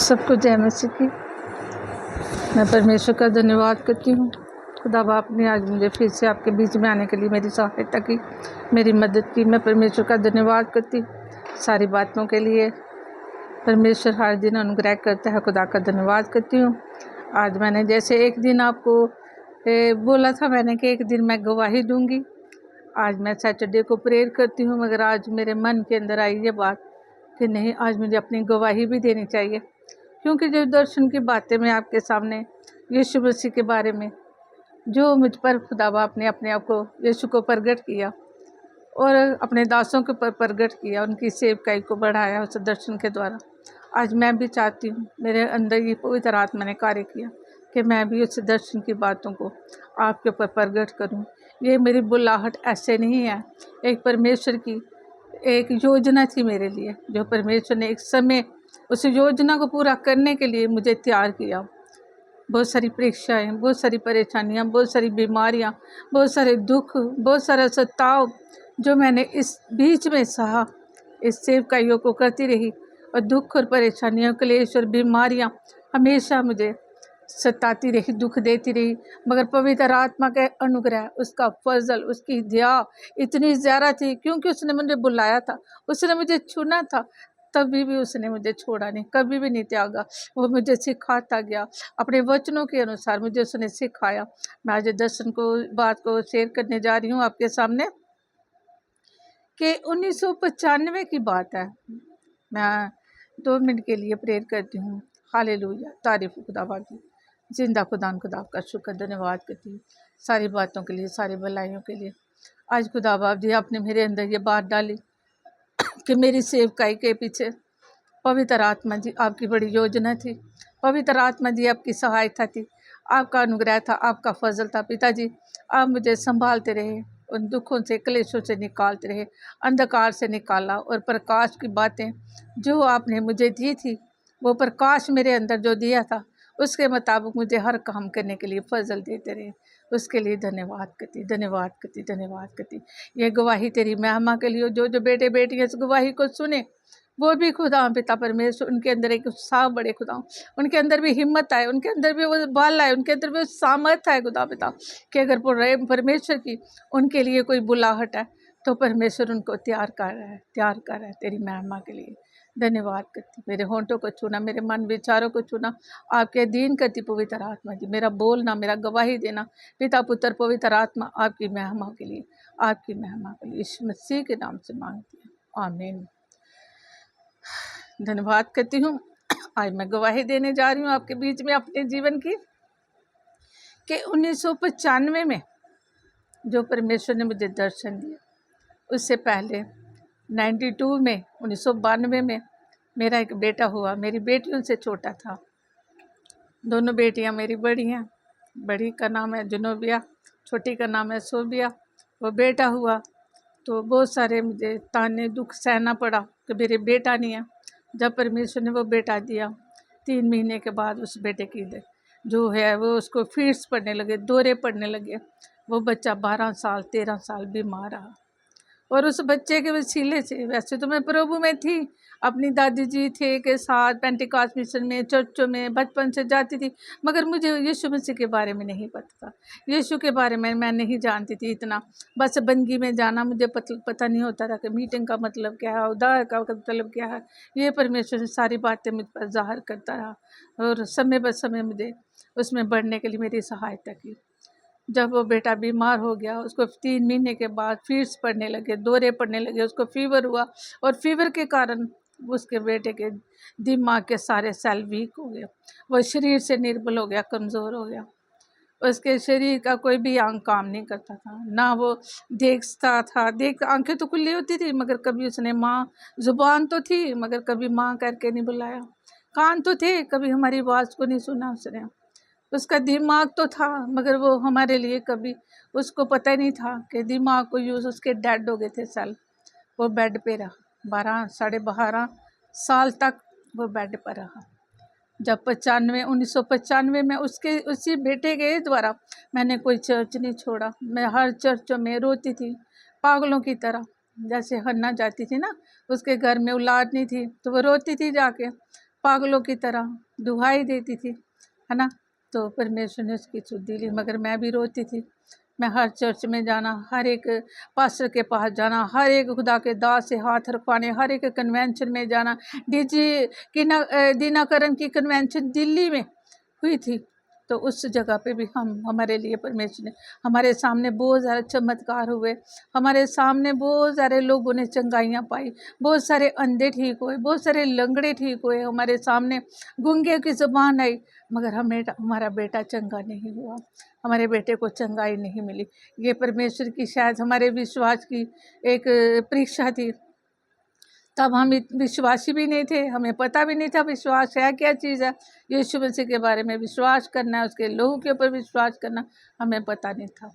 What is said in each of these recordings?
सबको जय मसीह की। मैं परमेश्वर का धन्यवाद करती हूँ। खुदा बाप ने आज मुझे फिर से आपके बीच में आने के लिए मेरी सहायता की, मेरी मदद की। मैं परमेश्वर का धन्यवाद करती हूँ सारी बातों के लिए। परमेश्वर हर दिन अनुग्रह करता है, खुदा का धन्यवाद करती हूँ। आज मैंने जैसे एक दिन आपको बोला था मैंने कि एक दिन मैं गवाही दूंगी। आज मैं सैटरडे को प्रेयर करती हूँ, मगर आज मेरे मन के अंदर आई ये बात कि नहीं, आज मुझे अपनी गवाही भी देनी चाहिए, क्योंकि जो दर्शन की बातें मैं आपके सामने यीशु मसीह के बारे में जो मुझ पर खुदा बाप ने अपने आप को यीशु को प्रगट किया और अपने दासों के ऊपर प्रगट किया, उनकी सेवकाई को बढ़ाया उस दर्शन के द्वारा। आज मैं भी चाहती हूँ, मेरे अंदर ये पवित्र आत्मा ने कार्य किया कि मैं भी उस दर्शन की बातों को आपके ऊपर प्रगट करूँ। ये मेरी बुलाहट ऐसे नहीं है, एक परमेश्वर की एक योजना थी मेरे लिए, जो परमेश्वर ने एक समय उस योजना को पूरा करने के लिए मुझे तैयार किया। बहुत सारी परीक्षाएं, बहुत सारी परेशानियां, बहुत सारी बीमारियां, बहुत सारे दुख, बहुत सारा सताव जो मैंने इस बीच में सहा, इस सेवकाइयों को करती रही, और दुख और परेशानियों, क्लेश और बीमारियां हमेशा मुझे सताती रही, दुख देती रही। मगर पवित्र आत्मा के अनुग्रह, उसका फजल, उसकी दया इतनी ज़्यादा थी, क्योंकि उसने मुझे बुलाया था, उसने मुझे चुना था, तभी भी उसने मुझे छोड़ा नहीं, कभी भी नहीं त्यागा। वो मुझे सिखाता गया, अपने वचनों के अनुसार मुझे उसने सिखाया। मैं आज दर्शन को बात को शेयर करने जा रही हूँ आपके सामने कि 1995 की बात है। मैं 2 मिनट के लिए प्रेयर करती हूँ। हालेलुया, तारीफ खुदावंद की, जिंदा खुदान खुदा का शुक्र धन्यवाद करती हूँ सारी बातों के लिए, सारी भलाइयों के लिए। आज खुदा बाप जी आपने मेरे अंदर ये बात डाली कि मेरी सेवकाई के पीछे पवित्र आत्मा जी आपकी बड़ी योजना थी, पवित्र आत्मा जी आपकी सहायता थी, आपका अनुग्रह था, आपका फजल था। पिताजी आप मुझे संभालते रहे, उन दुखों से, क्लेशों से निकालते रहे, अंधकार से निकाला, और प्रकाश की बातें जो आपने मुझे दी थी, वो प्रकाश मेरे अंदर जो दिया था, उसके मुताबिक मुझे हर काम करने के लिए फजल देते रहे। उसके लिए धन्यवाद करती, धन्यवाद करती, धन्यवाद करती। ये गवाही तेरी महिमा के लिए, जो जो बेटे बेटियाँ इस गवाही को सुने, वो भी खुदा पिता परमेश्वर उनके अंदर एक उत्साह बढ़े, खुदा उनके अंदर भी हिम्मत आए, उनके अंदर भी वो बल आए, उनके अंदर भी वो सामर्थ है खुदा पिता कि अगर परमेश्वर की उनके लिए कोई बुलाहट है, तो परमेश्वर उनको तैयार कर रहा है, तैयार कर रहा है तेरी महिमा के लिए। धन्यवाद करती, मेरे होंठों को छूना, मेरे मन विचारों को छूना, आपके अधीन करती पवित्र आत्मा जी, मेरा बोलना, मेरा गवाही देना, पिता पुत्र पवित्र आत्मा आपकी महिमा के लिए, आपकी महिमा के लिए यीशु मसीह के नाम से मांगती हूँ, आमीन। धन्यवाद करती हूँ। आज मैं गवाही देने जा रही हूँ आपके बीच में अपने जीवन की कि 1995 में जो परमेश्वर ने मुझे दर्शन दिया, उससे पहले 92 में 1992 में मेरा एक बेटा हुआ। मेरी बेटियों से छोटा था, दोनों बेटियां मेरी बड़ी हैं। बड़ी का नाम है जुनूबिया, छोटी का नाम है सोबिया। वो बेटा हुआ तो बहुत सारे मुझे ताने दुख सहना पड़ा कि मेरे बेटा नहीं है। जब परमेश्वर ने वो बेटा दिया, 3 महीने के बाद उस बेटे की जो है वो उसको फीड्स पड़ने लगे, दौरे पड़ने लगे। वो बच्चा 12 साल 13 साल बीमार रहा, और उस बच्चे के वसीले से, वैसे तो मैं प्रभु में थी, अपनी दादी जी थे के साथ पेंटिकॉस्ट मिशन में, चर्चों में बचपन से जाती थी, मगर मुझे यीशु मसीह के बारे में नहीं पता था। यीशु के बारे में मैं नहीं जानती थी इतना, बस बंदगी में जाना मुझे पता नहीं होता था कि मीटिंग का मतलब क्या है, उद्धार का मतलब क्या है। ये परमेश्वर सारी बातें मुझ पर ज़ाहिर करता रहा, और समय ब समय मुझे उसमें बढ़ने के लिए मेरी सहायता की। जब वो बेटा बीमार हो गया, उसको 3 महीने के बाद फीड्स पड़ने लगे, दौरे पड़ने लगे, उसको फीवर हुआ, और फीवर के कारण उसके बेटे के दिमाग के सारे सेल वीक हो गए, वो शरीर से निर्बल हो गया, कमज़ोर हो गया। उसके शरीर का कोई भी अंग काम नहीं करता था, ना वो देखता था, आंखें तो खुली होती थी, मगर कभी उसने माँ, जुबान तो थी मगर कभी माँ करके नहीं बुलाया, कान तो थे, कभी हमारी आवाज़ को नहीं सुना उसने। उसका दिमाग तो था, मगर वो हमारे लिए कभी उसको पता ही नहीं था कि दिमाग को यूज़, उसके डेड हो गए थे सेल। वो बेड पे रहा 12 साल तक, वो बेड पर रहा। जब 1995 में उसी बेटे के द्वारा मैंने कोई चर्च नहीं छोड़ा। मैं हर चर्चों में रोती थी पागलों की तरह। जैसे हन्ना जाती थी ना, उसके घर में औलाद नहीं थी तो वो रोती थी जाके, पागलों की तरह दुहाई देती थी, है ना। तो परमेश्वर ने उसकी शुद्धि ली, मगर मैं भी रोती थी। मैं हर चर्च में जाना, हर एक पास्टर के पास जाना, हर एक खुदा के दास से हाथ रखवाने, हर एक कन्वेंशन में जाना। दिनाकरण की कन्वेंशन दिल्ली में हुई थी, तो उस जगह पे भी हमारे लिए परमेश्वर ने, हमारे सामने बहुत सारे चमत्कार हुए, हमारे सामने बहुत सारे लोगों ने चंगाइयाँ पाई, बहुत सारे अंधे ठीक हुए, बहुत सारे लंगड़े ठीक हुए, हमारे सामने गूंगे की ज़ुबान आई, मगर हमारा बेटा चंगा नहीं हुआ, हमारे बेटे को चंगाई नहीं मिली। ये परमेश्वर की शायद हमारे विश्वास की एक परीक्षा थी। तब हम विश्वासी भी नहीं थे, हमें पता भी नहीं था विश्वास है क्या चीज़ है। यीशु मसीह के बारे में विश्वास करना, उसके लोगों के ऊपर विश्वास करना हमें पता नहीं था।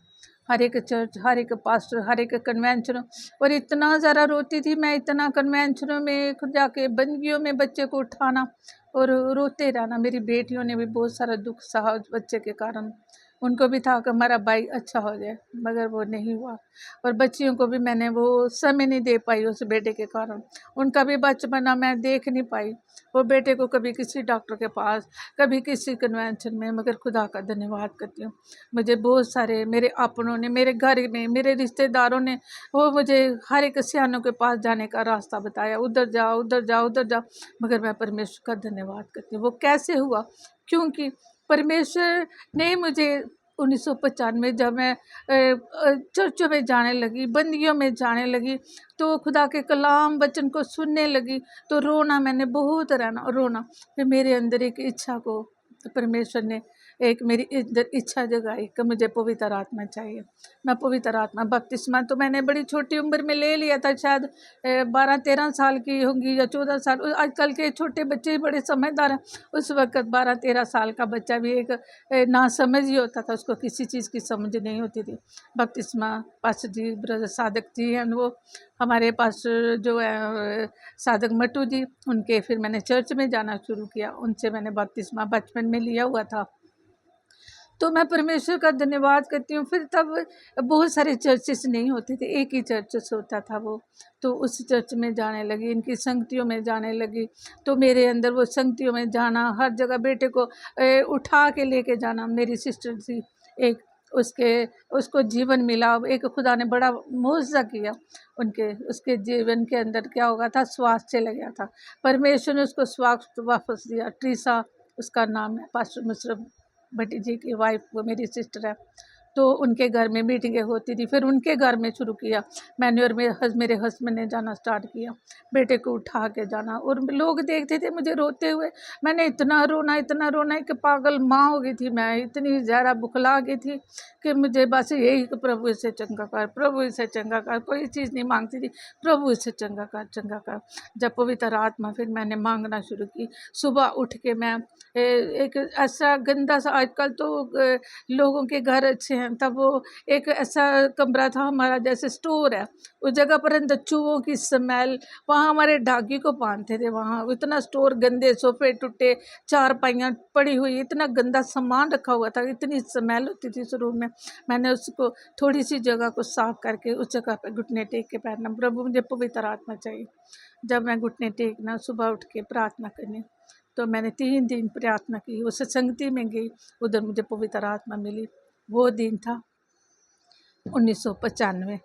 हर एक चर्च, हर एक पास्टर, हर एक कन्वेंशन, और इतना ज़्यादा रोती थी मैं, इतना कन्वेंशनों में खुद जाके बंदियों में बच्चे को उठाना और रोते रहना। मेरी बेटियों ने भी बहुत सारा दुख सहा उस बच्चे के कारण, उनको भी था कि हमारा भाई अच्छा हो जाए, मगर वो नहीं हुआ। और बच्चियों को भी मैंने वो समय नहीं दे पाई उस बेटे के कारण, उनका भी बचपना मैं देख नहीं पाई। वो बेटे को कभी किसी डॉक्टर के पास, कभी किसी कन्वेंशन में, मगर खुदा का धन्यवाद करती हूँ। मुझे बहुत सारे मेरे अपनों ने, मेरे घर में मेरे रिश्तेदारों ने, वो मुझे हर एक सियानों के पास जाने का रास्ता बताया, उधर जाओ उधर जाओ उधर जाओ, मगर मैं परमेश्वर का धन्यवाद करती हूँ। वो कैसे हुआ? क्योंकि परमेश्वर ने मुझे 1995 जब मैं चर्चों में जाने लगी, बंदियों में जाने लगी, तो खुदा के कलाम वचन को सुनने लगी, तो रोना, मैंने बहुत रोना। फिर मेरे अंदर एक इच्छा को परमेश्वर ने, एक मेरी इच्छा जगाई कि मुझे पवित्र आत्मा चाहिए। मैं पवित्र आत्मा बपतिस्मा तो मैंने बड़ी छोटी उम्र में ले लिया था, शायद 12-13 साल की होंगी या 14 साल। आजकल के छोटे बच्चे बड़े समझदार हैं, उस वक्त 12-13 साल का बच्चा भी एक ना समझ ही होता था, उसको किसी चीज़ की समझ नहीं होती थी। बपतिस्मा पास जी, ब्रदर सादक जी हैं, वो हमारे पास जो है सादक मट्टू जी, उनके फिर मैंने चर्च में जाना शुरू किया, उनसे मैंने बपतिस्मा बचपन में लिया हुआ था। तो मैं परमेश्वर का धन्यवाद करती हूँ। फिर तब बहुत सारे चर्चेस नहीं होते थे, एक ही चर्चेस होता था वो, तो उस चर्च में जाने लगी, इनकी संगतियों में जाने लगी। तो मेरे अंदर वो संगतियों में जाना, हर जगह बेटे को उठा के लेके जाना। मेरी सिस्टर थी एक, उसको जीवन मिला, एक खुदा ने बड़ा मुआवजा किया उसके जीवन के अंदर। क्या होगा था? स्वास्थ्य चला गया था, परमेश्वर ने उसको स्वास्थ्य वापस दिया। ट्रीसा उसका नाम है, पास्टर मुशर्रफ भट्टी जी की वाइफ, वो मेरी सिस्टर है। तो उनके घर में मीटिंगें होती थी, फिर उनके घर में शुरू किया मैंने, और मेरे हस्बैंड ने जाना स्टार्ट किया, बेटे को उठा के जाना। और लोग देखते थे मुझे रोते हुए, मैंने इतना रोना कि पागल माँ हो गई थी मैं, इतनी ज़्यादा बुखला गई थी कि मुझे बस यही कि प्रभु इसे चंगा कर, प्रभु इसे चंगा कर, कोई चीज़ नहीं मांगती थी, प्रभु इसे चंगा कर, चंगा कर। जब पवित्र आत्मा फिर मैंने मांगना शुरू की, सुबह उठ के मैं एक ऐसा गंदा सा, आजकल तो लोगों के घर अच्छे हैं, तब वो एक ऐसा कमरा था हमारा, जैसे स्टोर है, उस जगह पर अंदर चूहों की स्मेल, वहाँ हमारे डागी को बांधते थे, वहाँ इतना स्टोर, गंदे सोफे टूटे, चारपाइयाँ पड़ी हुई, इतना गंदा सामान रखा हुआ था, इतनी स्मेल होती थी उस रूम में। मैंने उसको थोड़ी सी जगह को साफ करके उस जगह पर घुटने टेक के बैठना, प्रभु मुझे पवित्र आत्मा चाहिए। जब मैं घुटने टेकना, सुबह उठ के प्रार्थना करनी, तो मैंने 3 दिन प्रार्थना की, उस संगति में गई, उधर मुझे पवित्र आत्मा मिली। वो दिन था 1995,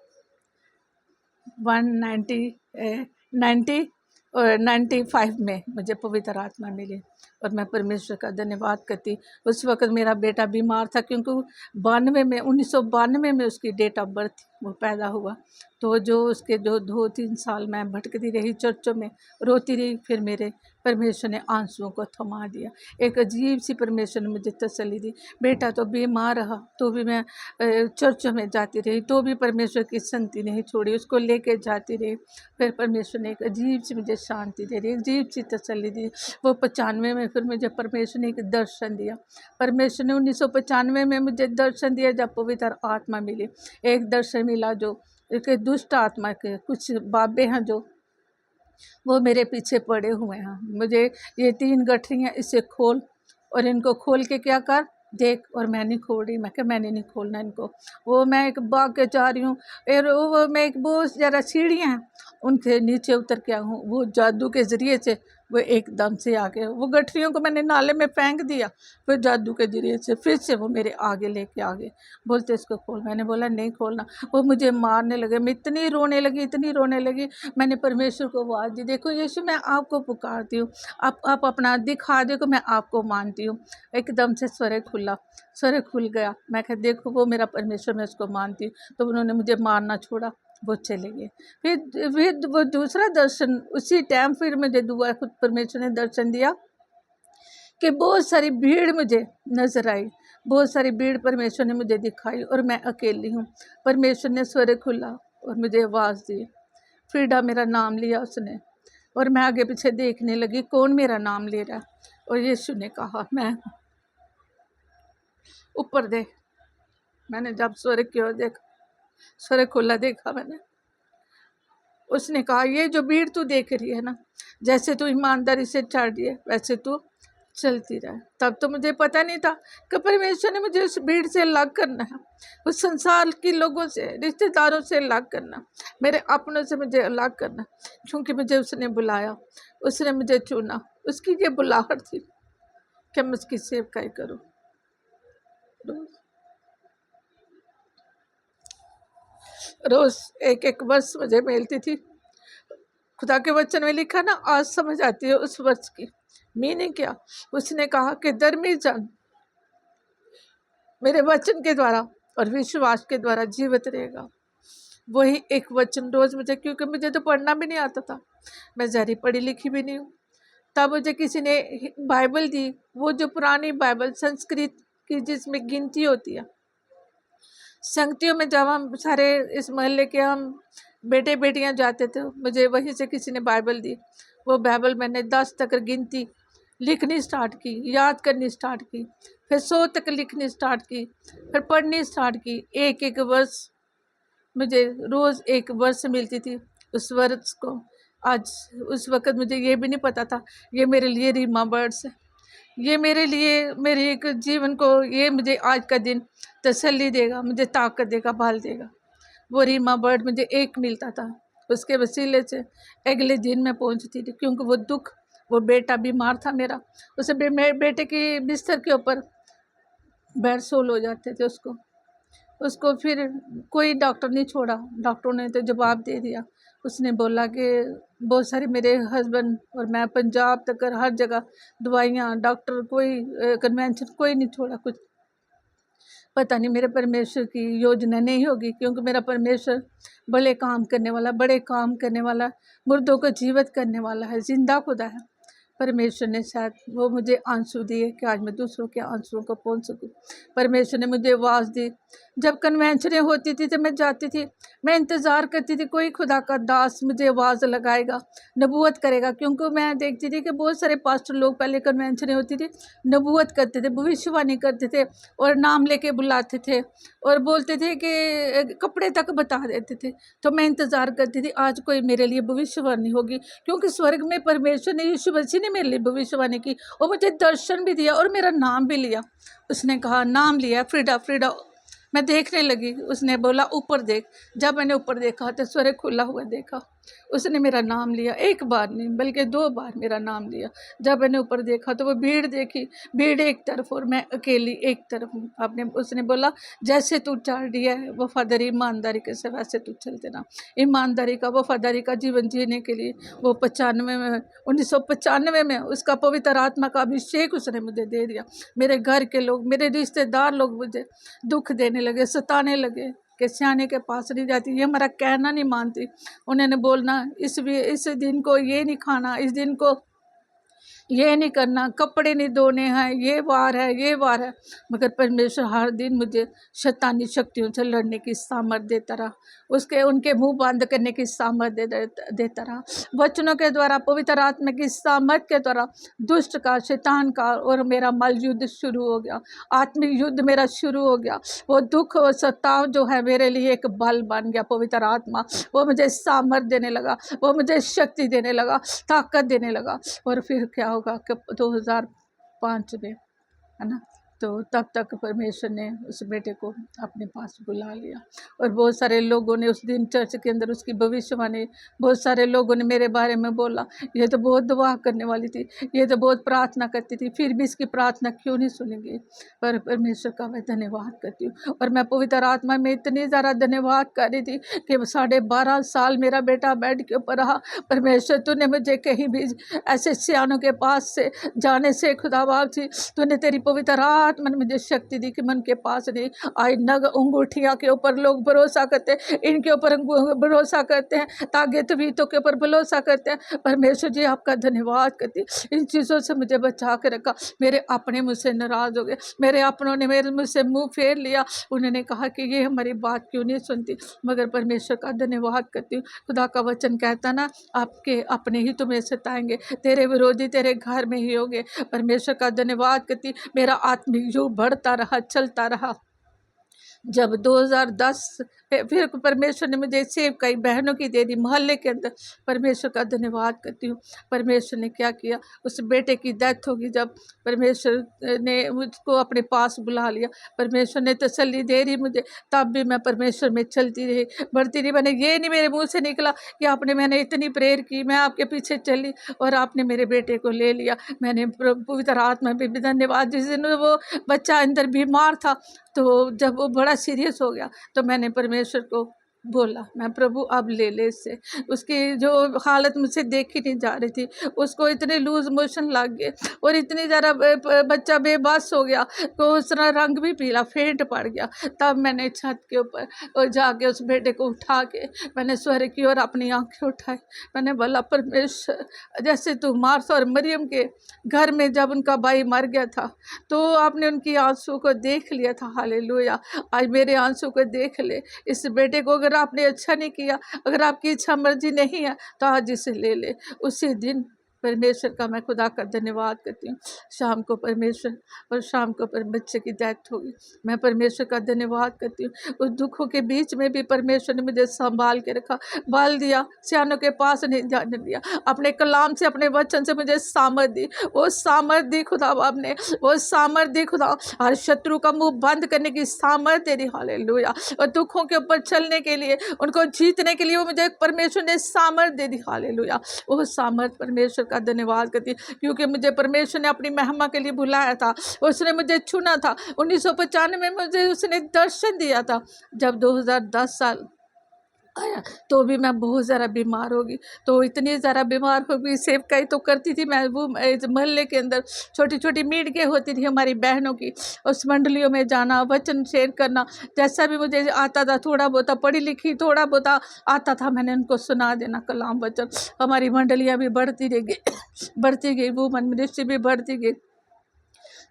95 में मुझे पवित्र आत्मा मिली, और मैं परमेश्वर का धन्यवाद करती। उस वक्त मेरा बेटा बीमार था, क्योंकि 1992 में उसकी डेट ऑफ बर्थ, वो पैदा हुआ। तो जो उसके 2-3 साल मैं भटकती रही चर्चों में, रोती रही, फिर मेरे परमेश्वर ने आंसुओं को थमा दिया। एक अजीब सी परमेश्वर ने मुझे तसल्ली दी। बेटा तो बीमार रहा, तो भी मैं चर्चों में जाती रही, तो भी परमेश्वर की संगति नहीं छोड़ी, उसको लेके जाती रही। फिर परमेश्वर ने एक अजीब सी मुझे शांति दे दी, एक अजीब सी तसल्ली दी। वो 95 में फिर मुझे परमेश्वर ने एक दर्शन दिया। परमेश्वर ने 1995 में मुझे दर्शन दिया, जब पवित्र आत्मा मिली। एक दर्शन मिला, जो एक दुष्ट आत्मा के कुछ बाबे हैं, जो वो मेरे पीछे पड़े हुए हैं, मुझे ये 3 गठरियाँ, इसे खोल, और इनको खोल के क्या कर, देख। और मैं नहीं खोल रही, मैं क्या, मैंने नहीं खोलना इनको। वो मैं एक भाग के जा रही हूँ, और वो मैं एक बहुत ज़्यादा सीढ़ियाँ हैं, उनके नीचे उतर के हूँ, वो जादू के ज़रिए से वो एकदम से आ गए। वो गठरियों को मैंने नाले में फेंक दिया, फिर जादू के ज़रिए से फिर से वो मेरे आगे लेके आ गए, बोलते इसको खोल। मैंने बोला नहीं खोलना। वो मुझे मारने लगे, मैं इतनी रोने लगी, इतनी रोने लगी। मैंने परमेश्वर को आवाज़ दी, देखो यीशु मैं आपको पुकारती हूँ, आप अपना दिखा दो कि मैं आपको मानती हूँ। एकदम से स्वर्ग खुला, स्वर्ग खुल गया। मैं कहा देखो वो मेरा परमेश्वर, मैं उसको मानती हूँ। तो उन्होंने मुझे मारना छोड़ा, वो चले गए। फिर वो दूसरा दर्शन उसी टाइम फिर मुझे दुआ खुद परमेश्वर ने दर्शन दिया कि बहुत सारी भीड़ मुझे नज़र आई, बहुत सारी भीड़ परमेश्वर ने मुझे दिखाई और मैं अकेली हूँ। परमेश्वर ने स्वर्ग खुला और मुझे आवाज़ दी, फ्रीडा मेरा नाम लिया उसने, और मैं आगे पीछे देखने लगी कौन मेरा नाम ले रहा है। और यीशु ने कहा मैं ऊपर देख। मैंने जब स्वर्ग की ओर देखा, स्वर्ग खुला देखा मैंने, उसने कहा ये जो भीड़ तू देख रही है ना, जैसे तू ईमानदारी से चढ़ रही है वैसे तू चलती रहे। तब तो मुझे पता नहीं था कि परमेश्वर ने मुझे उस भीड़ से अलग करना है, उस संसार के लोगों से, रिश्तेदारों से अलग करना, मेरे अपनों से मुझे अलग करना, क्योंकि मुझे उसने बुलाया, उसने मुझे चुना। उसकी ये बुलाहट थी कि मैं उसकी सेवकाई करूँ। रोज़ एक एक वर्ष मुझे मिलती थी। खुदा के वचन में लिखा ना, आज समझ आती है उस वर्ष की मीनिंग क्या। उसने कहा कि धर्मी जन मेरे वचन के द्वारा और विश्वास के द्वारा जीवित रहेगा। वही एक वचन रोज़ मुझे, क्योंकि मुझे तो पढ़ना भी नहीं आता था, मैं ज़्यादा पढ़ी लिखी भी नहीं हूँ। तब मुझे किसी ने बाइबल दी, वो जो पुरानी बाइबल संस्कृत की जिसमें गिनती होती है। संगतियों में जब हम सारे इस मोहल्ले के हम बेटे बेटियां जाते थे, मुझे वहीं से किसी ने बाइबल दी। वो बाइबल मैंने 10 तक गिनती लिखनी स्टार्ट की, याद करनी स्टार्ट की, फिर 100 तक लिखनी स्टार्ट की, फिर पढ़नी स्टार्ट की। एक एक वर्ष मुझे रोज़ एक वर्ष मिलती थी। उस वर्ष को आज, उस वक़्त मुझे ये भी नहीं पता था ये मेरे लिए रीमा वर्ड्स है, ये मेरे लिए मेरे एक जीवन को, ये मुझे आज का दिन तसल्ली देगा, मुझे ताकत देगा, बल देगा। वो रीमा वर्ड मुझे एक मिलता था, उसके वसीले से अगले दिन मैं पहुंचती थी। क्योंकि वो दुख, वो बेटा बीमार था मेरा, उसे मेरे बेटे की बिस्तर के ऊपर बेड सोल हो जाते थे उसको फिर कोई डॉक्टर नहीं छोड़ा। डॉक्टरों ने तो जवाब दे दिया। उसने बोला कि बहुत सारे मेरे हस्बैंड और मैं पंजाब तक हर जगह दवाइयाँ, डॉक्टर, कोई कन्वेंशन कोई नहीं छोड़ा। कुछ पता नहीं मेरे परमेश्वर की योजना नहीं होगी, क्योंकि मेरा परमेश्वर बड़े काम करने वाला, बड़े काम करने वाला, मुर्दों को जीवित करने वाला है, जिंदा खुदा है। परमेश्वर ने शायद वो मुझे आंसू दिए कि आज मैं दूसरों के आंसुओं को पहुंच सकूं। परमेश्वर ने मुझे आवाज़ दी। जब कन्वेंशनें होती थी तो मैं जाती थी, मैं इंतज़ार करती थी कोई खुदा का दास मुझे आवाज़ लगाएगा, नबूवत करेगा। क्योंकि मैं देखती थी कि बहुत सारे पास्टर लोग पहले कन्वेंशनें होती थी, नबूवत करते थे, भविष्यवाणी करते थे और नाम लेके बुलाते थे और बोलते थे कि कपड़े तक बता देते थे। तो मैं इंतज़ार करती थी आज कोई मेरे लिए भविष्यवाणी होगी, क्योंकि स्वर्ग में परमेश्वर ने, यीशु मसीह ने मेरे लिए भविष्यवाणी की और मुझे दर्शन भी दिया और मेरा नाम भी लिया। उसने कहा नाम लिया फ्रीडा, फ्रीडा। मैं देखने लगी, उसने बोला ऊपर देख। जब मैंने ऊपर देखा तो स्वर्ग खुला हुआ देखा। उसने मेरा नाम लिया, एक बार नहीं बल्कि 2 बार मेरा नाम लिया। जब मैंने ऊपर देखा तो वो भीड़ देखी, भीड़ एक तरफ और मैं अकेली एक तरफ हूँ। आपने, उसने बोला जैसे तू चल रही है वफादारी ईमानदारी के से, वैसे तू चलते ना। ईमानदारी का, वफादारी का जीवन जीने के लिए वो 1995 में उसका पवित्र आत्मा का अभिषेक उसने मुझे दे दिया। मेरे घर के लोग, मेरे रिश्तेदार लोग मुझे दुख देने लगे, सताने लगे कि सियाने के पास नहीं जाती, ये हमारा कहना नहीं मानती। उन्होंने बोलना इस दिन को ये नहीं खाना, इस दिन को ये नहीं करना, कपड़े नहीं धोने हैं, ये वार है, ये वार है। मगर परमेश्वर हर दिन मुझे शैतानी शक्तियों से लड़ने की सामर्थ देता रहा, उनके मुंह बंद करने की सामर्थ देता रहा। वचनों के द्वारा, पवित्र आत्मा की सामर्थ के द्वारा दुष्ट का, शैतान का और मेरा मल युद्ध शुरू हो गया, आत्मिक युद्ध मेरा शुरू हो गया। वो दुख और सताव जो है मेरे लिए एक बल बन गया। पवित्र आत्मा वो मुझे सामर्थ देने लगा, वो मुझे शक्ति देने लगा, ताकत देने लगा। और फिर क्या होगा कि 2005 में, है ना, तो तब तक परमेश्वर ने उस बेटे को अपने पास बुला लिया। और बहुत सारे लोगों ने उस दिन चर्च के अंदर उसकी भविष्यवाणी, बहुत सारे लोगों ने मेरे बारे में बोला, ये तो बहुत दुआ करने वाली थी, ये तो बहुत प्रार्थना करती थी, फिर भी इसकी प्रार्थना क्यों नहीं सुनी गई। पर परमेश्वर का मैं धन्यवाद करती हूँ। और मैं पवित्र आत्मा में इतनी ज़्यादा धन्यवाद कर रही थी कि 12.5 साल मेरा बेटा बेड के ऊपर रहा। परमेश्वर तूने मुझे कहीं भी ऐसे सियानों के पास से जाने से खुदा बाप थी, तूने तेरी पवित्र आत्मा ने मुझे शक्ति दी कि मैं उनके पास नहीं आई। नग अंगूठियाँ के ऊपर लोग भरोसा करते हैं, इनके ऊपर भरोसा करते हैं, तागे तवीतों के ऊपर भरोसा करते हैं। परमेश्वर जी आपका धन्यवाद करती, इन चीज़ों से मुझे बचा के रखा। मेरे अपने मुझसे नाराज़ हो गए, मेरे अपनों ने मेरे मुझसे मुँह फेर लिया। उन्होंने कहा कि ये हमारी बात क्यों नहीं सुनती, मगर परमेश्वर का धन्यवाद करती हूँ। खुदा का वचन कहता ना, आपके अपने ही तुम्हें सताएंगे, तेरे विरोधी तेरे घर में ही होंगे। परमेश्वर का धन्यवाद करती, मेरा आत्मिक युग बढ़ता रहा, चलता रहा। जब 2010 फिर परमेश्वर ने मुझे सेव कई बहनों की दे दी मोहल्ले के अंदर। परमेश्वर का धन्यवाद करती हूँ। परमेश्वर ने क्या किया, उस बेटे की डेथ होगी जब परमेश्वर ने मुझको अपने पास बुला लिया। परमेश्वर ने तसल्ली दे रही मुझे, तब भी मैं परमेश्वर में चलती रही, बढ़ती रही। मैंने ये नहीं मेरे मुँह से निकला कि मैंने इतनी प्रेयर की, मैं आपके पीछे चली और आपने मेरे बेटे को ले लिया। मैंने पवित्र आत्मा भी धन्यवाद। जिस दिन वो बच्चा अंदर बीमार था, तो जब वो बड़ा सीरियस हो गया, तो मैंने परमेश्वर को बोला, मैं प्रभु अब ले ले इससे। उसकी जो हालत मुझसे देखी नहीं जा रही थी, उसको इतने लूज मोशन लग गए और इतनी ज़्यादा बच्चा बेबस हो गया, तो उसका रंग भी पीला, फेंट पड़ गया। तब मैंने छत के ऊपर और जाके उस बेटे को उठा के मैंने स्वर्ग की ओर अपनी आंखें उठाई। मैंने बोला, परमेश्वर, जैसे तू मार्था और मरियम के घर में जब उनका भाई मर गया था, तो आपने उनकी आंसू को देख लिया था। हालेलुया। आज मेरे आंसू को देख ले। इस बेटे को अगर आपने अच्छा नहीं किया, अगर आपकी इच्छा मर्जी नहीं है, तो आज इसे ले ले। उसी दिन परमेश्वर का मैं खुदा का धन्यवाद करती हूँ। शाम को परमेश्वर और शाम को बच्चे की डेथ होगी। मैं परमेश्वर का धन्यवाद करती हूँ। उस दुखों के बीच में भी परमेश्वर ने मुझे संभाल के रखा, बल दिया, सियानों के पास नहीं जाने दिया। अपने कलाम से, अपने वचन से मुझे सामर्थ दी। वो सामर्थ दी खुदा बाप ने, वो सामर्थ दी खुदा। हर शत्रु का मुंह बंद करने की सामर्थ दे दी। हालेलुया। और दुखों के ऊपर चलने के लिए, उनको जीतने के लिए वो मुझे परमेश्वर ने सामर्थ दे दी। हालेलुया। वो सामर्थ परमेश्वर का धन्यवाद करती है, क्योंकि मुझे परमेश्वर ने अपनी महिमा के लिए बुलाया था, उसने मुझे चुना था। 1995 में मुझे उसने दर्शन दिया था। जब 2010 साल आया, तो भी मैं बहुत ज़्यादा बीमार होगी, तो इतनी ज़्यादा बीमार हो गई। सेवकाई तो करती थी मैं, वो मोहल्ले के अंदर छोटी छोटी मीटिंगें होती थी हमारी बहनों की, उस मंडलियों में जाना, वचन शेयर करना, जैसा भी मुझे आता था, थोड़ा बहुत पढ़ी लिखी थोड़ा बहुत आता था, मैंने उनको सुना देना कलाम वचन। हमारी मंडलियाँ भी बढ़ती रह गई, बढ़ती गई, वो मिनिस्ट्री भी बढ़ती गई।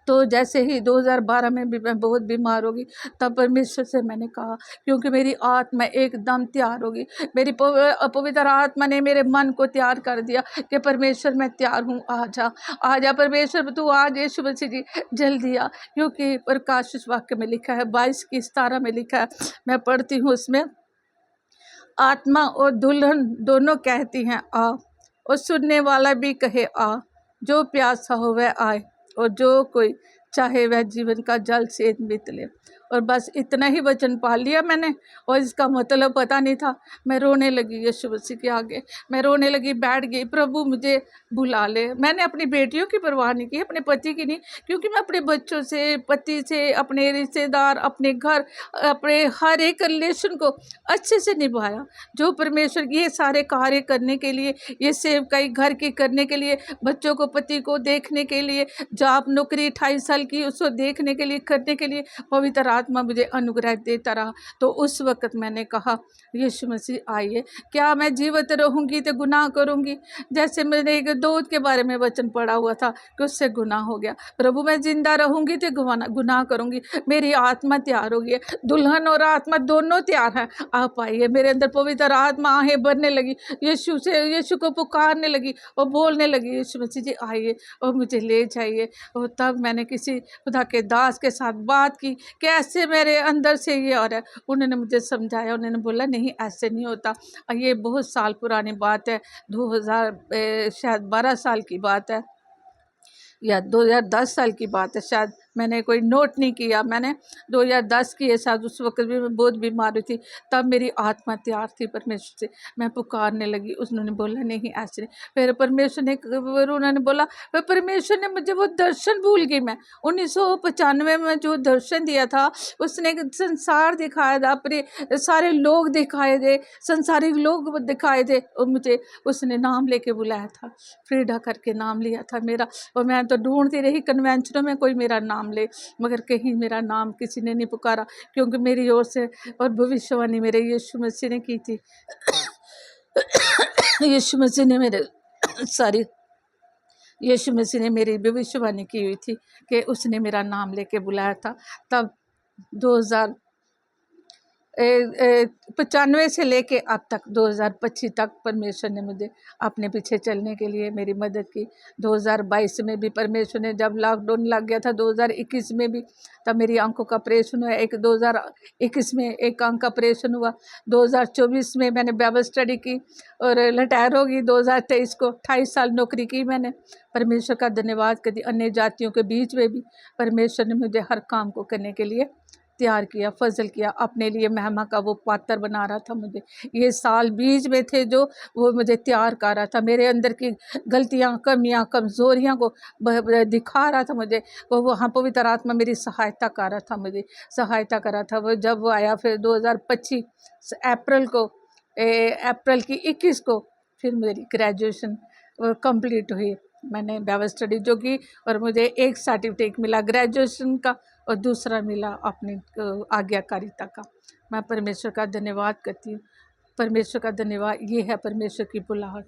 तो जैसे ही 2012 में भी मैं बहुत बीमार होगी, तब परमेश्वर से मैंने कहा, क्योंकि मेरी आत्मा एकदम तैयार होगी। मेरी पवित्र आत्मा ने मेरे मन को तैयार कर दिया कि परमेश्वर मैं तैयार हूँ, आजा आजा परमेश्वर, तू आज यीशु मसीह जी जल्दी आ। क्योंकि प्रकाश वाक्य में लिखा है, 22:17 में लिखा है, मैं पढ़ती हूँ उसमें, आत्मा और दुल्हन दोनों कहती हैं आ, और सुनने वाला भी कहे आ। जो प्यासा हो वह आए, और जो कोई चाहे वह जीवन का जल से मित ले। और बस इतना ही वचन पा लिया मैंने, और इसका मतलब पता नहीं था। मैं रोने लगी यीशु मसीह के आगे, मैं रोने लगी, बैठ गई, प्रभु मुझे बुला ले। मैंने अपनी बेटियों की परवाह नहीं की, अपने पति की नहीं, क्योंकि मैं अपने बच्चों से, पति से, अपने रिश्तेदार, अपने घर, अपने हर एक रिलेशन को अच्छे से निभाया। जो परमेश्वर ये सारे कार्य करने के लिए, ये सेवकाई घर की करने के लिए, बच्चों को, पति को देखने के लिए, जॉब नौकरी 28 साल की उसको देखने के लिए, करने के लिए पवित्र आत्मा मुझे अनुग्रह देता रहा। तो उस वक्त मैंने कहा, यीशु मसीह आइए, क्या मैं जीवित रहूंगी तो गुनाह करूंगी? जैसे मैंने एक दूध के बारे में वचन पढ़ा हुआ था कि उससे गुनाह हो गया। प्रभु मैं जिंदा रहूंगी तो गुनाह करूंगी। मेरी आत्मा तैयार हो गई, दुल्हन और आत्मा दोनों तैयार है। आप आइए। मेरे अंदर पवित्र आत्मा आहें भरने लगी, यीशु से, यीशु को पुकारने लगी और बोलने लगी, यीशु मसीह जी आइए और मुझे ले जाइए। और तब मैंने किसी खुदा के दास के साथ बात की, कैसे मेरे अंदर से ये आ रहा है। उन्होंने मुझे समझाया, उन्होंने बोला नहीं ऐसे नहीं होता। ये बहुत साल पुरानी बात है, 2000 शायद 12 साल की बात है, या 2010 साल की बात है शायद, मैंने कोई नोट नहीं किया। मैंने 2010 की शायद, उस वक्त भी मैं बहुत बीमार हुई थी, तब मेरी आत्मा तैयार थी परमेश्वर से। मैं पुकारने लगी, उन्होंने बोला नहीं ऐसे नहीं। फिर परमेश्वर ने, फिर उन्होंने बोला, फिर परमेश्वर ने मुझे वो दर्शन भूल गई मैं। 1995 में जो दर्शन दिया था, उसने संसार दिखाया था, अपने सारे लोग दिखाए थे, संसारिक लोग दिखाए थे, और मुझे उसने नाम लेके बुलाया था, फ्रीडा करके नाम लिया था मेरा। और मैं तो ढूंढती रही कन्वेंशनों में कोई मेरा नाम ले, मगर कहीं मेरा नाम किसी ने नहीं पुकारा, क्योंकि मेरी ओर से और भविष्यवाणी मेरे यीशु मसीह ने की थी। यीशु मसीह ने मेरे सॉरी यीशु मसीह ने मेरी भविष्यवाणी की हुई थी कि उसने मेरा नाम लेके बुलाया था। तब 95 से लेके अब तक 2025 तक परमेश्वर ने मुझे अपने पीछे चलने के लिए मेरी मदद की। 2022 में भी परमेश्वर ने, जब लॉकडाउन लग गया था 2021 में भी, तब मेरी आंखों का ऑपरेशन हुआ। 2021 में एक आंख का ऑपरेशन हुआ। 2024 में मैंने बाइबल स्टडी की और रिटायर होगी। 2023 को 28 साल नौकरी की मैंने। परमेश्वर का धन्यवाद करती। अन्य जातियों के बीच में भी परमेश्वर ने मुझे हर काम को करने के लिए तैयार किया, फजल किया, अपने लिए महिमा का वो पात्र बना रहा था मुझे। ये साल बीच में थे जो वो मुझे तैयार कर रहा था, मेरे अंदर की गलतियाँ, कमियाँ, कमज़ोरियाँ को दिखा रहा था मुझे। वो वहाँ पवित्र आत्मा मेरी सहायता कर रहा था, मुझे सहायता कर रहा था। वो जब वो आया फिर 2025 अप्रैल को, अप्रैल की 21 को फिर मेरी ग्रेजुएशन कंप्लीट हुई। मैंने बाइबल स्टडी जो की, और मुझे एक सर्टिफिकेट मिला ग्रेजुएशन का, और दूसरा मिला अपनी आज्ञाकारिता का। मैं परमेश्वर का धन्यवाद करती हूँ। परमेश्वर का धन्यवाद ये है, परमेश्वर की बुलाहट।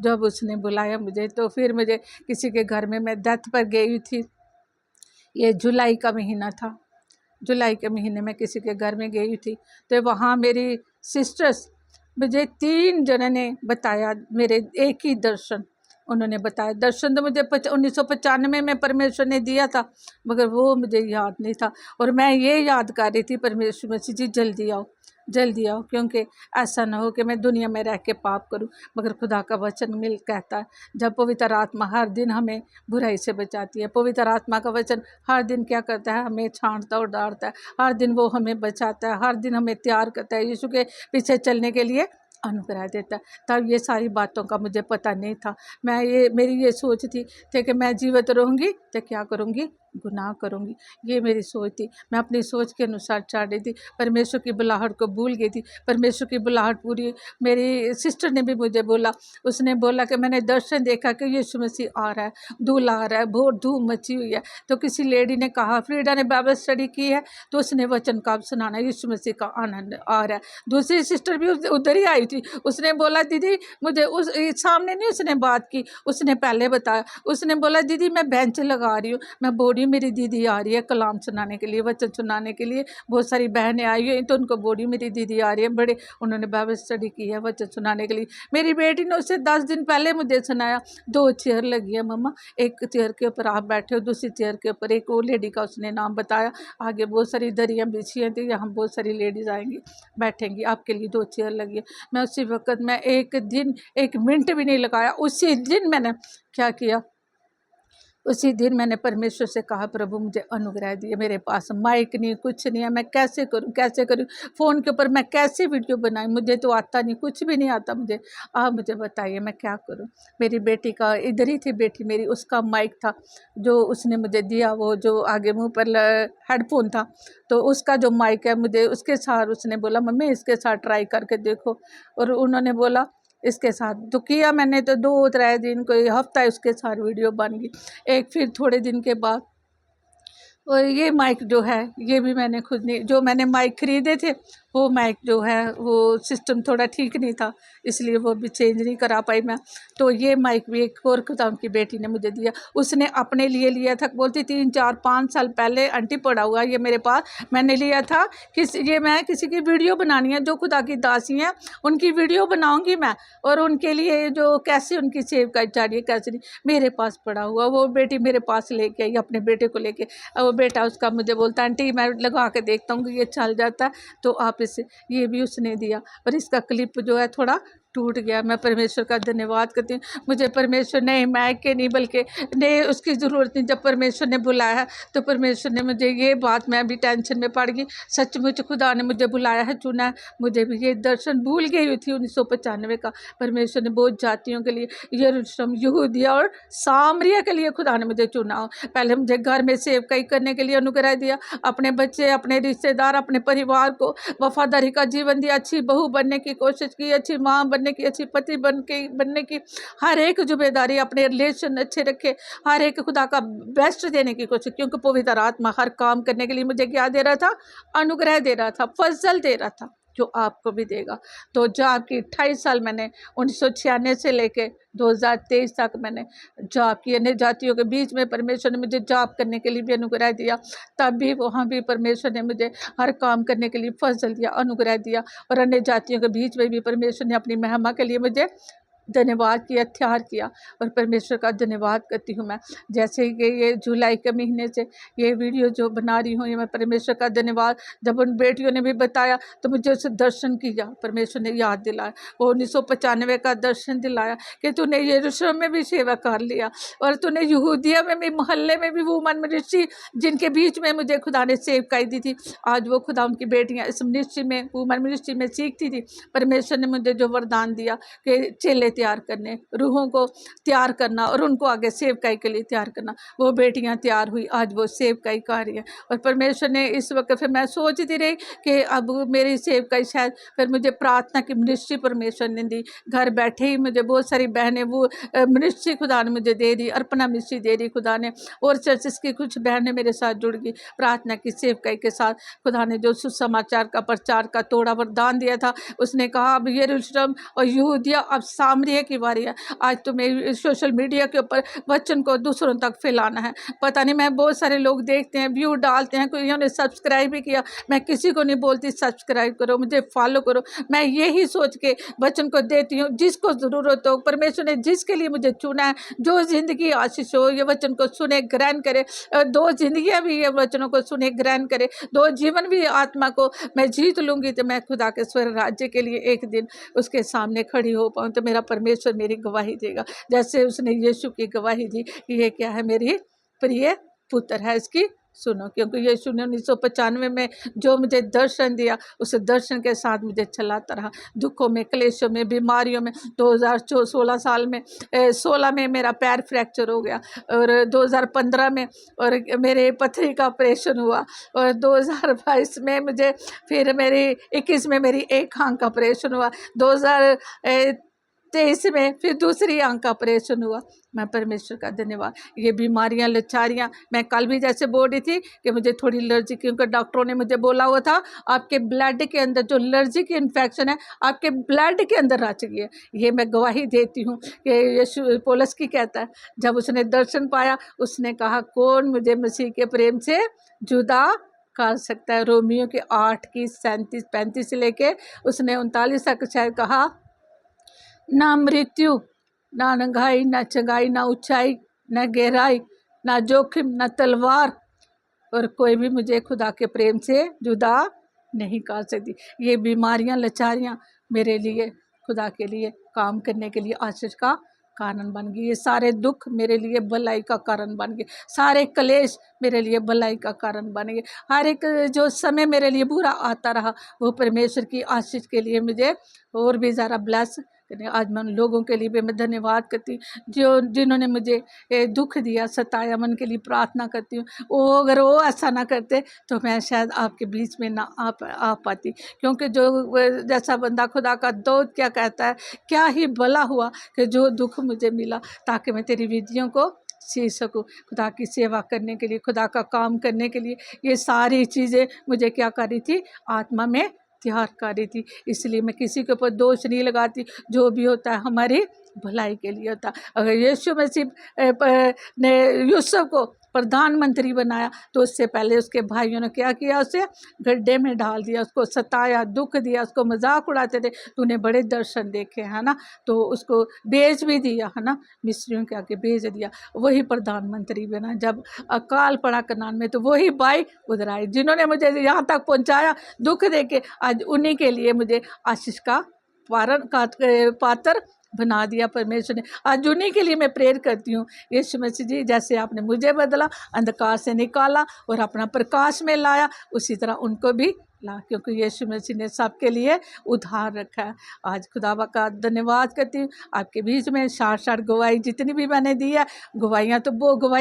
जब उसने बुलाया मुझे, तो फिर मुझे किसी के घर में, मैं डेथ पर गई थी। ये जुलाई का महीना था। जुलाई के महीने में किसी के घर में गई थी, तो वहाँ मेरी सिस्टर्स, मुझे 3 जनों ने बताया, मेरे एक ही दर्शन उन्होंने बताया। दर्शन तो मुझे 1995 में परमेश्वर ने दिया था, मगर वो मुझे याद नहीं था। और मैं ये याद कर रही थी, परमेश्वर मसीह जी जल्दी आओ, जल्दी आओ, क्योंकि ऐसा ना हो कि मैं दुनिया में रह के पाप करूं। मगर खुदा का वचन मिल कहता है, जब पवित्र आत्मा हर दिन हमें बुराई से बचाती है, पवित्र आत्मा का वचन हर दिन क्या करता है, हमें छांटता और डालता है। हर दिन वो हमें बचाता है, हर दिन हमें तैयार करता है, यीशु के पीछे चलने के लिए अनुग्रह देता है। तब ये सारी बातों का मुझे पता नहीं था। मेरी ये सोच थी कि मैं जीवित रहूँगी तो क्या करूँगी, गुनाह करूँगी। ये मेरी सोच थी। मैं अपनी सोच के अनुसार चल रही थी, परमेश्वर की बुलाहट को भूल गई थी। परमेश्वर की बुलाहट पूरी, मेरी सिस्टर ने भी मुझे बोला, उसने बोला कि मैंने दर्शन देखा कि यीशु मसीह आ रहा है, दूल्हा आ रहा है, बहुत धूम मची हुई है। तो किसी लेडी ने कहा, फ्रीडा ने बाइबल स्टडी की है, तो उसने वचन का सुनाना, यीशु मसीह का आनंद आ रहा है। दूसरी सिस्टर भी उधर ही आई थी, उसने बोला दीदी मुझे, उस सामने नहीं उसने बात की, उसने पहले बताया। उसने बोला दीदी मैं बेंच लगा रही हूँ, मैं बोल रही हूँ मेरी दीदी आ रही है कलाम सुनाने के लिए, वचन सुनाने के लिए। बहुत सारी बहनें आई हुई, तो उनको बोल रही हूँ मेरी दीदी आ रही है, बड़े उन्होंने बाइबल स्टडी की है वचन सुनाने के लिए। मेरी बेटी ने उससे 10 दिन पहले मुझे सुनाया। 2 चेयर लगी है मम्मा, एक चेयर के ऊपर आप बैठे हो, दूसरी चेयर के ऊपर एक और लेडी का उसने नाम बताया। आगे बहुत सारी दरियाँ बिछी हैं, तो यहाँ बहुत सारी लेडीज आएंगी, बैठेंगी, आपके लिए 2 चेयर लगी है। मैं उसी वक्त, मैं एक दिन 1 मिनट भी नहीं लगाया। उसी दिन मैंने क्या किया, उसी दिन मैंने परमेश्वर से कहा, प्रभु मुझे अनुग्रह दिए, मेरे पास माइक नहीं, कुछ नहीं है, मैं कैसे करूं, कैसे करूं, फ़ोन के ऊपर मैं कैसे वीडियो बनाऊं, मुझे तो आता नहीं, कुछ भी नहीं आता मुझे। आप मुझे बताइए मैं क्या करूं। मेरी बेटी का, इधर ही थी बेटी मेरी, उसका माइक था जो उसने मुझे दिया, वो जो आगे मुँह पर हेडफोन था, तो उसका जो माइक है, मुझे उसके साथ उसने बोला मम्मी इसके साथ ट्राई करके देखो। और उन्होंने बोला इसके साथ तो किया मैंने, तो 2-3 दिन, कोई हफ्ता उसके साथ वीडियो बन गई। एक फिर थोड़े दिन के बाद, और ये माइक जो है, ये भी मैंने खुद नहीं, जो मैंने माइक ख़रीदे थे वो माइक जो है वो सिस्टम थोड़ा ठीक नहीं था, इसलिए वो भी चेंज नहीं करा पाई मैं। तो ये माइक भी एक और खुदा की बेटी ने मुझे दिया, उसने अपने लिए लिया था, बोलती 3-4-5 साल पहले आंटी पड़ा हुआ ये मेरे पास, मैंने लिया था ये मैं किसी की वीडियो बनानी है, जो खुदा की दासी हैं उनकी वीडियो बनाऊँगी मैं, और उनके लिए जो कैसे उनकी सेव कर चाहिए कैसे नहीं, मेरे पास पड़ा हुआ। वो बेटी मेरे पास लेके आई अपने बेटे को लेके, वो बेटा उसका मुझे बोलता आंटी मैं लगा के देखता हूँ कि ये चल जाता है, तो आप इसे, ये भी उसने दिया। और इसका क्लिप जो है थोड़ा टूट गया। मैं परमेश्वर का धन्यवाद करती हूँ। मुझे परमेश्वर ने मायके नहीं बल्कि ने उसकी ज़रूरत नहीं, जब परमेश्वर ने बुलाया तो परमेश्वर ने मुझे ये बात, मैं भी टेंशन में पड़ गई। सचमुच खुदा ने मुझे बुलाया है, चुना है। मुझे भी ये दर्शन भूल गई हुई थी 1995 का। परमेश्वर ने बहुत जातियों के लिए, यरूशलेम, यहूदिया और सामरिया के लिए खुदा ने मुझे चुना हो। पहले मुझे घर में सेवकाई करने के लिए अनुग्रह दिया, अपने बच्चे, अपने रिश्तेदार, अपने परिवार को वफादारी का जीवन दिया, अच्छी बहू बनने की कोशिश की, अच्छी माँ बनने की, अच्छी पति बनने की, हर एक जिम्मेदारी, अपने रिलेशन अच्छे रखे, हर एक खुदा का बेस्ट देने की कोशिश, क्योंकि पवित्र आत्मा हर काम करने के लिए मुझे क्या दे रहा था? अनुग्रह दे रहा था, फजल दे रहा था, जो आपको भी देगा। तो जॉब की 28 साल मैंने 1996 से लेके 2023 तक मैंने जॉब की। अन्य जातियों के बीच में परमेश्वर ने मुझे जॉब करने के लिए भी अनुग्रह दिया, तब भी वहाँ भी परमेश्वर ने मुझे हर काम करने के लिए फजल दिया, अनुग्रह दिया। और अन्य जातियों के बीच में भी परमेश्वर ने अपनी महिमा के लिए मुझे धन्यवाद किया, त्याग किया, और परमेश्वर का धन्यवाद करती हूँ मैं। जैसे कि ये जुलाई के महीने से ये वीडियो जो बना रही हूँ, ये मैं परमेश्वर का धन्यवाद, जब उन बेटियों ने भी बताया तो मुझे उसे दर्शन किया, परमेश्वर ने याद दिलाया, वो 1995 का दर्शन दिलाया कि तूने यरूशलेम में भी सेवा कर लिया, और तूने यहूदिया में भी, मोहल्ले में भी, वुमन मिनिस्ट्री जिनके बीच में मुझे खुदा ने सेवकाई दी थी, आज वो खुदा उनकी बेटियाँ इस मिनिस्ट्री में, वुमन मिनिस्ट्री में सीखती थी। परमेश्वर ने मुझे जो वरदान दिया कि चेले तैयार करने, रूहों को तैयार करना और उनको आगे सेवकाई के लिए तैयार करना, वो बेटियां तैयार हुई, आज वो सेवकाई कर रही है। और परमेश्वर ने इस वक्त, फिर मैं सोचती रही कि अब मेरी सेवकाई शायद, फिर मुझे प्रार्थना की मिनिस्ट्री परमेश्वर ने दी, घर बैठे ही मुझे बहुत सारी बहनें वो मिनिस्ट्री खुदा ने मुझे दे दी, अर्पणा मिनिस्ट्री दे दी खुदा ने, और चर्चेस की कुछ बहनें मेरे साथ जुड़ गई प्रार्थना की सेवकाई के साथ। खुदा ने जो सुसमाचार का प्रचार का तोड़ा वरदान दिया था, उसने कहा अब यरूशलेम और यहूदिया, अब सामरिया की बारी है। आज तुम्हें सोशल मीडिया के ऊपर वचन को दूसरों तक फैलाना है। पता नहीं, मैं बहुत सारे लोग देखते हैं, व्यू डालते हैं, कोई ने सब्सक्राइब भी किया, मैं किसी को नहीं बोलती सब्सक्राइब करो, मुझे फॉलो करो, मैं यही सोच के वचन को देती हूँ, जिसको ज़रूरत हो, परमेश्वर ने जिसके लिए मुझे चुना है, जो ज़िंदगी आशीष हो, ये वचन को सुने, ग्रहण करे, दो जिंदगियाँ भी ये वचनों को सुने, ग्रहण करे, दो जीवन भी आत्मा को मैं जीत लूँगी, तो मैं खुदा के स्वर्ग राज्य के लिए एक दिन उसके सामने खड़ी हो पाऊँ, तो मेरा परमेश्वर मेरी गवाही देगा, जैसे उसने यीशु की गवाही दी कि ये क्या है, मेरी प्रिय पुत्र है, इसकी सुनो। क्योंकि यीशु ने 1995 में जो मुझे दर्शन दिया, उस दर्शन के साथ मुझे चलाता रहा, दुखों में, क्लेशों में, बीमारियों में। 2016 साल में 16 में मेरा पैर फ्रैक्चर हो गया, और 2015 में और मेरे पथरी का ऑपरेशन हुआ, और 2022 में मुझे फिर मेरी 21 में मेरी एक आंख का ऑपरेशन हुआ, 2023 में फिर दूसरी आंख का ऑपरेशन हुआ। मैं परमेश्वर का धन्यवाद। ये बीमारियां, लचारियां, मैं कल भी जैसे बोल रही थी कि मुझे थोड़ी एलर्जी, क्योंकि डॉक्टरों ने मुझे बोला हुआ था आपके ब्लड के अंदर जो एलर्जी की इन्फेक्शन है आपके ब्लड के अंदर आ चुकी है। ये मैं गवाही देती हूँ कि यीशु पौलुस की कहता है, जब उसने दर्शन पाया उसने कहा कौन मुझे मसीह के प्रेम से जुदा कर सकता है। रोमियो के 8 की 37-35 से लेके उसने 39 तक शायद कहा, ना मृत्यु, ना नंगाई, ना चंगाई, ना ऊंचाई, ना गहराई, ना जोखिम, ना तलवार, और कोई भी मुझे खुदा के प्रेम से जुदा नहीं कर सकती। ये बीमारियां, लचारियां मेरे लिए, खुदा के लिए काम करने के लिए आशीष का कारण बन गई। ये सारे दुख मेरे लिए भलाई का कारण बन गए, सारे क्लेश मेरे लिए भलाई का कारण बन गए। हर एक जो समय मेरे लिए बुरा आता रहा, वो परमेश्वर की आशीष के लिए मुझे और भी ज़्यादा ब्लेस करने। आज मैं उन लोगों के लिए भी मैं धन्यवाद करती हूँ जो जिन्होंने मुझे दुख दिया, सताया, मन के लिए प्रार्थना करती हूँ। वो अगर वो ऐसा ना करते तो मैं शायद आपके बीच में ना आ पाती, क्योंकि जो जैसा बंदा खुदा का दूत क्या कहता है, क्या ही भला हुआ कि जो दुख मुझे मिला, ताकि मैं तेरी विधियों को सीख सकूँ, खुदा की सेवा करने के लिए, खुदा का काम करने के लिए। ये सारी चीज़ें मुझे क्या कर रही थी, आत्मा में तैयार कर रही थी। इसलिए मैं किसी के ऊपर दोष नहीं लगाती, जो भी होता है हमारी भलाई के लिए होता। अगर यीशु मसीह ने यूसुफ को प्रधानमंत्री बनाया तो उससे पहले उसके भाइयों ने क्या किया, उसे गड्ढे में डाल दिया, उसको सताया, दुख दिया, उसको मजाक उड़ाते थे, तूने बड़े दर्शन देखे है ना, तो उसको भेज भी दिया है ना, मिस्रियों के आगे भेज दिया। वही प्रधानमंत्री बना। जब अकाल पड़ा कनान में तो वही भाई उधर आए जिन्होंने मुझे यहाँ तक पहुँचाया दुख दे के, आज उन्हीं के लिए मुझे आशीष का पात्र बना दिया परमेश्वर ने। आज उन्हीं के लिए मैं प्रेयर करती हूँ, यीशु मसीह जी जैसे आपने मुझे बदला, अंधकार से निकाला और अपना प्रकाश में लाया, उसी तरह उनको भी ला, क्योंकि यीशु मसीह ने सबके लिए उद्धार रखा है। आज खुदावा का धन्यवाद करती हूँ। आपके बीच में शार्ट गवाही जितनी भी मैंने दी है, गवाही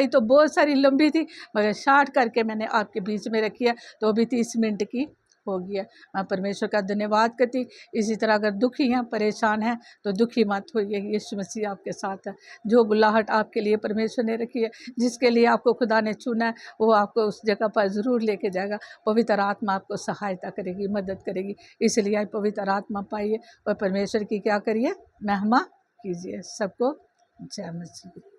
तो बहुत सारी लंबी थी, मगर शार्ट करके मैंने आपके बीच में रखी है, तो अभी 30 मिनट की हो गया। मैं परमेश्वर का धन्यवाद करती। इसी तरह अगर दुखी हैं, परेशान हैं, तो दुखी मत होइए, यीशु मसीह आपके साथ है। जो बुलाहट आपके लिए परमेश्वर ने रखी है, जिसके लिए आपको खुदा ने चुना है, वो आपको उस जगह पर ज़रूर लेके जाएगा। पवित्र आत्मा आपको सहायता करेगी, मदद करेगी। इसलिए आप पवित्र आत्मा पाइए और परमेश्वर की क्या करिए, महिमा कीजिए। सबको जय मसीह।